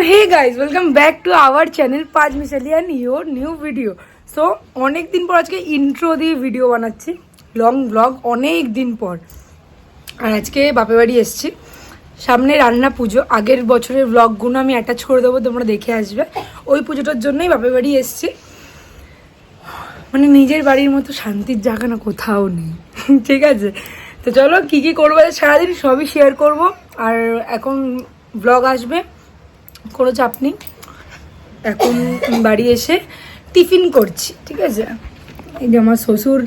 Hey guys welcome back to our channel Panch Mishali and your new video. So অনেক দিন পর আজকে ইন্ট্রো দিয়ে ভিডিও বানাচ্ছি, লং ব্লগ অনেক দিন পর। আর আজকে বাপের বাড়ি এসেছি, সামনে রান্না পুজো। আগের বছরের ব্লগগুলো আমি অ্যাটাচ করে দেবো, তোমরা দেখে আসবে। ওই পুজোটার জন্যই বাপের বাড়ি এসেছি। মানে নিজের বাড়ির মতো শান্তির জায়গা না কোথাও নেই। ঠিক আছে, তো চলো কী কী করবো সারাদিন সবই শেয়ার করব। আর এখন ব্লগ আসবে, কোনো চাপ নেই। এখন বাড়ি এসে টিফিন করছি, ঠিক আছে। এই যে আমার শ্বশুর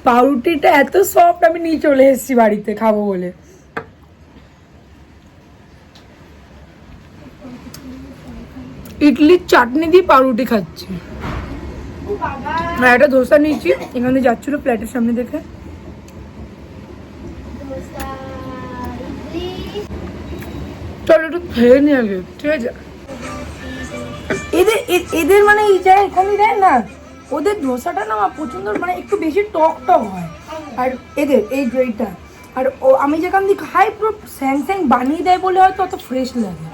পাউরুটিটা এত সফট, আমি নিয়ে চলে এসেছি বাড়িতে খাবো বলে। ইডলির চাটনি দিয়ে পাউরুটি খাচ্ছি। আর একটা ধোসা নিয়েছি, এখানে যাচ্ছিলো প্লেটের সামনে দেখে। চলো একটু খেয়ে নিয়ে আগে, ঠিক আছে। এদের মানে এই জায়গায় এখানে দেয় না, ওদের ধোসাটা না প্রচন্ড মানে একটু বেশি টক টক হয়। আর এদের এই গ্রেটা আর ও আমি যেখান দিয়ে খাই পুরো স্যাং স্যাং বানিয়ে দেয় বলে হয়তো অত ফ্রেশ লাগে।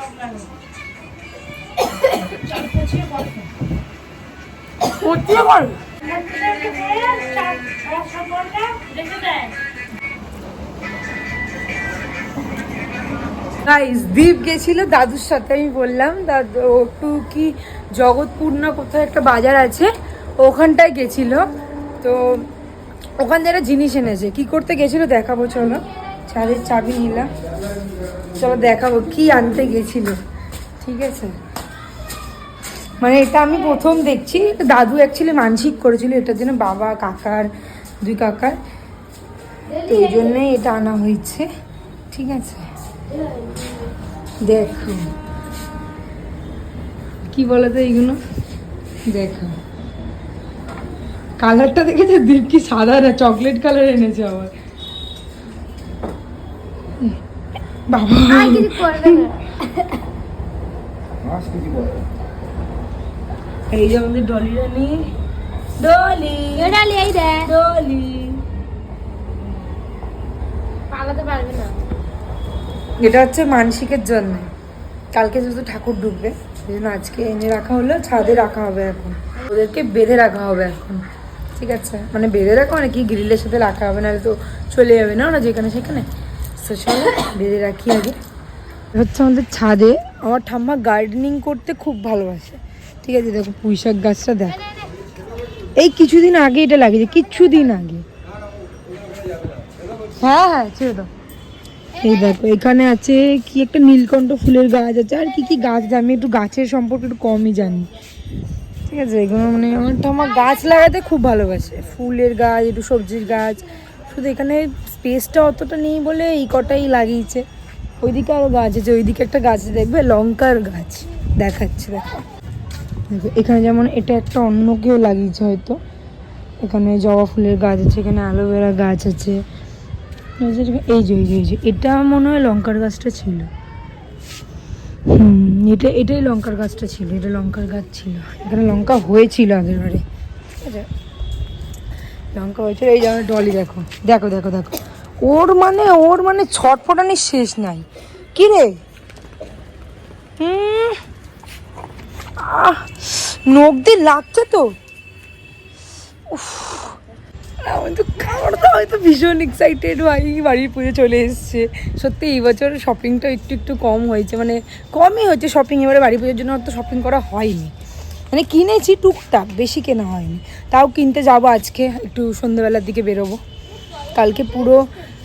দীপ গেছিল দাদুর সাথে, আমি বললাম দাদু একটু কি জগৎপুর না কোথাও একটা বাজার আছে, ওখানটায় গেছিল। তো ওখান থেকে জিনিস এনেছে। কি করতে গেছিল দেখাবো, চলো। চারের চাবি নিলাম, চলো দেখাবো কি আনতে গেছিল, ঠিক আছে। মানে এটা আমি প্রথম দেখছি। দাদু অ্যাকচুয়ালি মানসিক করেছিল এটার জন্য, বাবা কাকার দুই কাকার, তো এই জন্যই এটা আনা হয়েছে, ঠিক আছে। দেখো কি বলতো এইগুলো, দেখো কালারটা দেখেছে দীপ, কি সাদা না চকলেট কালার এনেছে আবার। বাবা এই যে আমাদের ডলি রানী, ডলি ডলি এই দে ডলি পালাতে পারবে না। এটা হচ্ছে মানসিকের জন্য, কালকে যেহেতু ঠাকুর ঢুকবে সেই জন্য আজকে এনে রাখা হলো, ছাদে রাখা হবে। এখন ওদেরকে বেঁধে রাখা হবে এখন, ঠিক আছে। মানে বেঁধে রাখা মানে কি, গ্রিলের সাথে রাখা হবে, নাহলে তো চলে যাবে না যেখানে সেখানে। তো চলো বেঁধে রাখি আগে। হচ্ছে আমাদের ছাদে আমার ঠাম্মা গার্ডেনিং করতে খুব ভালোবাসে, ঠিক আছে। দেখো পুঁইশাক গাছটা দেখ, এই কিছুদিন আগে এটা লাগিয়েছে, কিছুদিন আগে। হ্যাঁ হ্যাঁ ছেড়ে দাও। এই দেখো এখানে আছে কি একটা নীলকণ্ঠ ফুলের গাছ আছে, আর কি কি গাছ আছে, আমি একটু গাছের সম্পর্কে একটু কমই জানি, ঠিক আছে। এগুলো মানে আমার গাছ লাগাতে খুব ভালোবাসে, ফুলের গাছ একটু সবজির গাছ। শুধু এখানে স্পেসটা অতটা নেই বলে এই কটাই লাগিয়েছে। ওইদিকে আরও গাছ আছে, ওইদিকে একটা গাছ দেখবে লঙ্কার গাছ দেখাচ্ছে, দেখো দেখো এখানে যেমন এটা একটা অন্য কেউ লাগিয়েছে হয়তো। এখানে জবা ফুলের গাছ আছে, এখানে অ্যালোভেরা গাছ আছে। এই যে এটা মনে হয় লঙ্কার গাছটা ছিল। এটাই লঙ্কার গাছটা ছিল, এটা লঙ্কার গাছ ছিল। এখানে লঙ্কা হয়েছিল আগের বারে, ঠিক আছে। লঙ্কা হয়েছিল। এই যেমন ডলি দেখো দেখো দেখো দেখো, ওর মানে ছটফটানির শেষ নাই। কি রে নখ দিয়ে লাগছে তো। আমি তো খাবার দাওয়ায় তো ভীষণ এক্সাইটেড ভাই, বাড়ির পুজো চলে এসছে। সত্যি এই বছর শপিংটা একটু কম হয়েছে, মানে কমই হয়েছে শপিং। এবারে বাড়ি পুজোর জন্য তো শপিং করা হয়নি, মানে কিনেছি টুকটাক, বেশি কেনা হয়নি। তাও কিনতে যাবো আজকে, একটু সন্ধ্যেবেলার দিকে বেরোবো।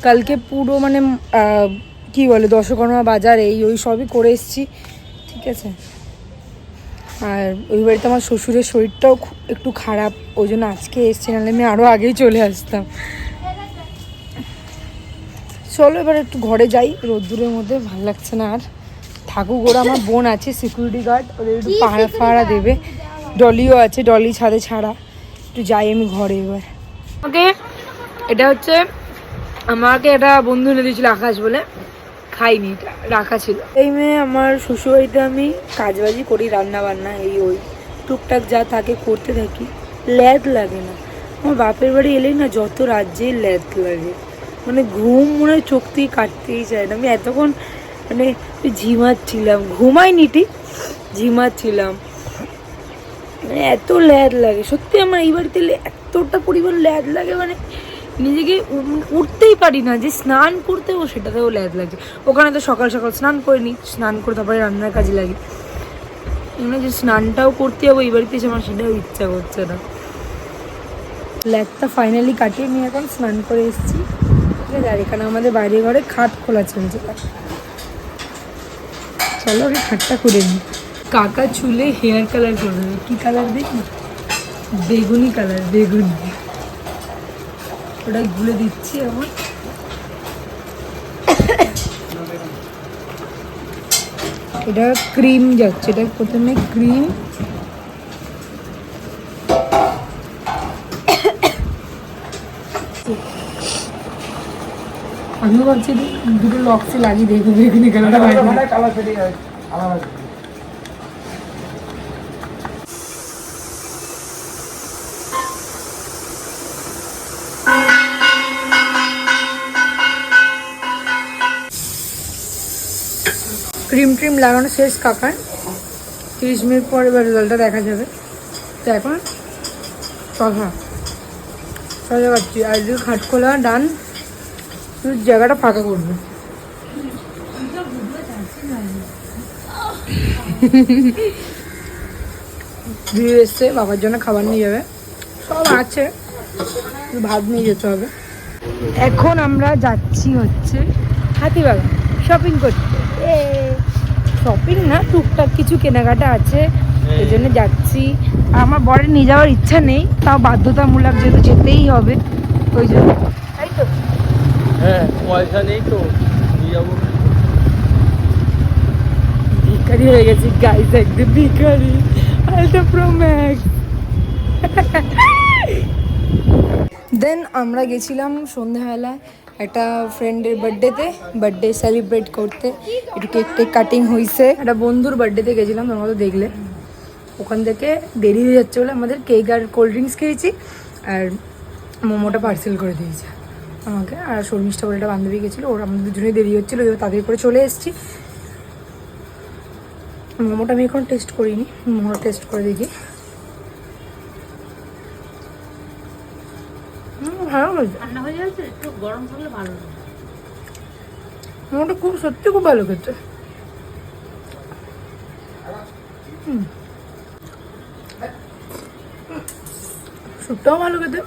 কালকে পুরো মানে কি বলে দশকর্মা বাজার ওই সবই করে এসছি, ঠিক আছে। আর ওই বাড়িতে আমার শ্বশুরের শরীরটাও একটু খারাপ, ওই জন্য আজকে এসছি, নাহলে আমি আরও আগেই চলে আসতাম। চলো এবার একটু ঘরে যাই, রোদ্দুরের মধ্যে ভালো লাগছে না আর। থাকুক ওরা, আমার বোন আছে সিকিউরিটি গার্ড, ওদের একটু পাহারা দেবে। ডলিও আছে, ডলি ছাদে ছাড়া। একটু যাই আমি ঘরে এবার। এটা হচ্ছে আমাকে এটা বন্ধু এনে দিয়েছিল আকাশ বলে, খাইনি, এটা রাখা ছিল। এই মেয়ে আমার শ্বশুরবাড়িতে আমি কাজবাজি করি, রান্না বান্না ওই টুকটাক যা থাকে করতে থাকি, ল্যাদ লাগে না। আমার বাপের বাড়ি এলেই না যত রাজ্যেই ল্যাদ লাগে, মানে ঘুম মনে হয় চোখ থেকে কাটতেই চায় না। আমি এতক্ষণ মানে ঝিমাচ্ছিলাম, ঘুমাইনি ঠিক, ঝিমাচ্ছিলাম। মানে এত ল্যাদ লাগে সত্যি, আমার এই বাড়িতে এতটা পরিমাণ ল্যাদ লাগে, মানে নিজেকে উঠতেই পারি না, যে স্নান করতেও সেটাতেও ল্যাদ লাগে। ওখানে তো সকাল সকাল স্নান করে নিই, স্নান করে তারপরে রান্নার কাজে লাগে, এমনি যে স্নানটাও করতে যাবো এই বাড়িতে এসে আমার সেটাও ইচ্ছা করছে না। ল্যাদটা ফাইনালি কাটিয়ে নিয়ে এখন স্নান করে এসেছি, ঠিক আছে। আর এখানে আমাদের বাইরে ঘরে খাট খোলা চলছে, চলো আমি খাটটা করে নিই। কাকা চুলে হেয়ার কালার করে দেবে, কী কালার দেখি, বেগুনি কালার, বেগুনি, ওটা গুলে দিচ্ছি আমার। এটা ক্রিম যাচ্ছে, এটা প্রথমে ক্রিম, আমিও ভাবছি দুটো লক্সে লাগিয়ে দেখবো বেগুনি কালারটা কালার ফেটে যায়। ক্রিম ট্রিম লাগানো শেষ কাকার, 30 মিনিট পর এবার রেজাল্টটা দেখা যাবে। তো এখন শশা কাটছি, আর যদি খাটখোলা ডান, শুধু জায়গাটা ফাঁকা করবে। ভিড় এসছে, বাবার জন্য খাবার নিয়ে যাবে, সব আছে, ভাত নিয়ে যেতে হবে। এখন আমরা যাচ্ছি হচ্ছে হাতিবাগান শপিং করতে। শপিং না, টুকটাক কিছু কেনাকাটা আছে, এই জন্য যাচ্ছি। আমার বরের নিয়ে যাওয়ার ইচ্ছা নেই, তাও বাধ্যতামূলক যেহেতু যেতেই হবে, ওই জন্য। তাই তো, হ্যাঁ, পয়সা নেই তো নিয়ে যাবো। ভিখারি হয়ে গেছি গাইস, একদম ভিখারি, আলট্রা প্রো ম্যাক্স। দেন আমরা গেছিলাম সন্ধ্যাবেলা একটা ফ্রেন্ডের বার্থডে সেলিব্রেট করতে, একটু কেক টেক কাটিং হয়েছে, একটা বন্ধুর বার্থডেতে গেছিলাম, তোমরা তো দেখলে। ওখান থেকে দেরি হয়ে যাচ্ছে বলে আমাদের কেক আর কোল্ড ড্রিঙ্কস খেয়েছি, আর মোমোটা পার্সেল করে দিয়েছে আমাকে। আর শর্মিষ্ঠা বলে একটা বান্ধবী গেছিলো, ওর আমাদের দুজনেই দেরি হচ্ছিলো, ওই তাদের করে চলে এসেছি। মোমোটা আমি এখন টেস্ট করিনি, মোমোটা টেস্ট করে দেখি। ভালো হয়েছে, ঠান্ডা হয়ে যাচ্ছে, একটু গরম থাকলে ভালো লাগে। মোমোটা খুব সত্যি খুব ভালো খেতে। স্যুপটাও ভালো খেতে,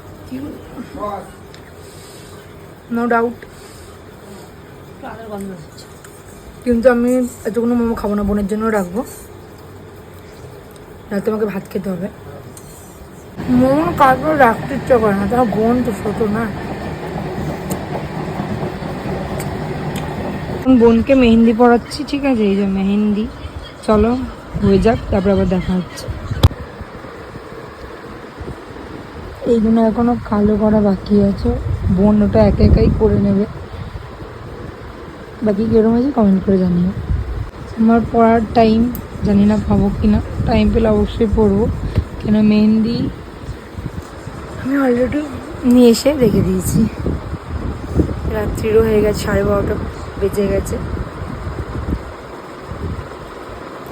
নো ডাউট, গন্ধ হচ্ছে। কিন্তু আমি এতগুলো মোমো খাবো না, বোনের জন্য রাখবো, রাতে আমাকে ভাত খেতে হবে। মোমো কাজও রাখতে ইচ্ছা করে না, তোমার বোন তো ছোটো না। বোনকে মেহেন্দি পড়াচ্ছি, ঠিক আছে, এই যে মেহেন্দি, চলো হয়ে যাক, তারপর আবার দেখা হচ্ছে। এইগুলো এখনো কালো করা বাকি আছে, বোন ওটা একা একাই করে নেবে। বাকি কিরকম হয়েছে কমেন্ট করে জানিও। আমার পড়ার টাইম, জানি না পাবো কিনা, টাইম পেলে অবশ্যই পড়বো, কেন মেহেন্দি আমি অলরেডি নিয়ে এসে রেখে দিয়েছি। রাত্রিরও হয়ে গেছে, 12:30 বেজে গেছে।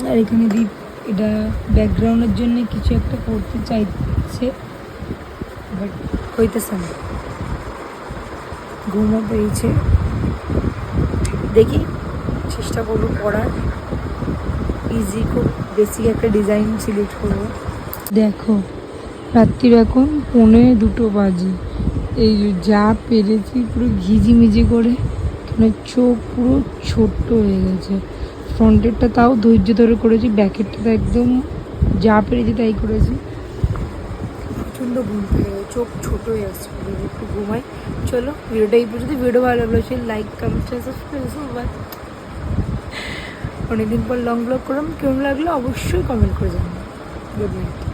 আর এখানে দীপ এটা ব্যাকগ্রাউন্ডের জন্য কিছু একটা করতে চাইছে, বাট হইতেছে না, ঘুমও পেয়েছে। দেখি চেষ্টা করবো পড়ার, ইজি খুব বেসিক একটা ডিজাইন সিলেক্ট করবো। দেখো রাত্রির এখন 1:45 বাজে, এই যা পেরেছি পুরো ঘিজিমিজি করে, কেন চোখ পুরো ছোট্ট হয়ে গেছে। ফ্রন্টেরটা তাও ধৈর্য ধরে করেছি, ব্যাকেরটা তো একদম যা পেরেছি তাই করেছি। প্রচণ্ড ঘুম পেয়ে গেছে, চোখ ছোটো হয়ে আসছে, একটু ঘুমাই। চলো ভিডিওটা এই পর্যন্ত, ভিডিও ভালো লাগলো সে লাইক কমেন্ট সাবস্ক্রাইব। অনেকদিন পর লং ব্লগ করলাম, কেমন লাগলো অবশ্যই কমেন্ট করে জানাবো। Good night.